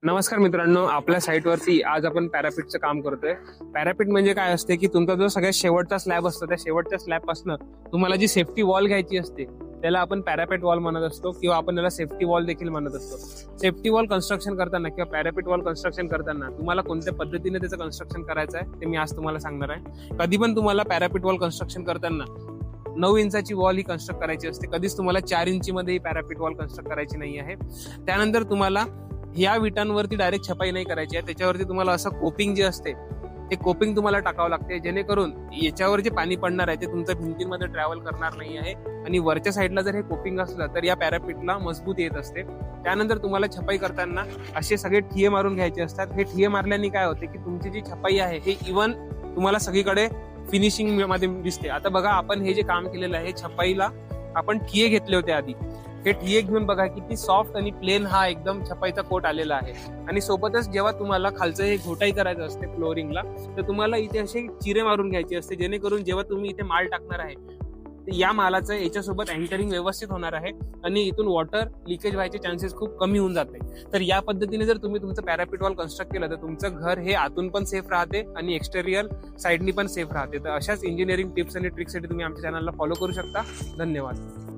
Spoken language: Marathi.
नमस्कार मित्रांनो, आपल्या साईटवरती आज आपण पॅरापीटचं काम करतोय. पॅरापीट म्हणजे काय असते की तुमचा जो सगळ्यात शेवटचा स्लॅब असतो त्या शेवटच्या स्लॅबपासून तुम्हाला जी सेफ्टी वॉल घ्यायची असते त्याला आपण पॅरापीट वॉल म्हणत असतो किंवा आपण त्याला सेफ्टी वॉल देखील म्हणत असतो. सेफ्टी वॉल कन्स्ट्रक्शन करताना किंवा पॅरापीट वॉल कन्स्ट्रक्शन करताना तुम्हाला कोणत्या पद्धतीने त्याचं कन्स्ट्रक्शन करायचं आहे ते मी आज तुम्हाला सांगणार आहे. कधी पण तुम्हाला पॅरापीट वॉल कन्स्ट्रक्शन करताना 9 इंचाची वॉल ही कन्स्ट्रक्ट करायची असते. कधीच तुम्हाला 4 इंचीमध्ये ही पॅरापीट वॉल कन्स्ट्रक्ट करायची नाही आहे. त्यानंतर तुम्हाला ह्या विटांवरती डायरेक्ट छपाई नाही करायची आहे. त्याच्यावरती तुम्हाला असं कोपिंग जे असते ते कोपिंग तुम्हाला टाकावं लागते, जेणेकरून याच्यावर जे पाणी पडणार आहे ते तुमच्या भिंतींमध्ये ट्रॅव्हल करणार नाही आहे. आणि वरच्या साईडला जर हे कोपिंग असलं तर या पॅरापीटला मजबूत येत असते. त्यानंतर तुम्हाला छपाई करताना असे सगळे ठिये मारून घ्यायचे असतात. हे ठिये मारल्याने काय होते की तुमची जी छपाई आहे हे इव्हन तुम्हाला सगळीकडे फिनिशिंग मध्ये दिसते. आता बघा, आपण हे जे काम केलेलं आहे छपाईला आपण ठिये घेतले होते आधी. हे ठिये घेऊन बघा किती सॉफ्ट आणि प्लेन हा एकदम छपाईचा कोट आलेला आहे. आणि सोबतच जेव्हा तुम्हाला खालचं हे घोटाई करायचं असते फ्लोरिंगला, तर तुम्हाला इथे असे चिरे मारून घ्यायचे असते, जेणेकरून जेव्हा तुम्ही इथे माल टाकणार आहे तर या मालाचं याच्यासोबत एंटरिंग व्यवस्थित होणार आहे आणि इथून वॉटर लिकेज व्हायचे चान्सेस खूप कमी होऊन जाते. तर या पद्धतीने जर तुम्ही तुमचं पॅरापीट वॉल कन्स्ट्रक्ट केलं तर तुमचं घर हे आतून पण सेफ राहते आणि एक्सटेरियर साईडनी पण सेफ राहते. तर अशाच इंजिनिअरिंग टिप्स आणि ट्रिक्ससाठी तुम्ही आमच्या चॅनलला फॉलो करू शकता. धन्यवाद.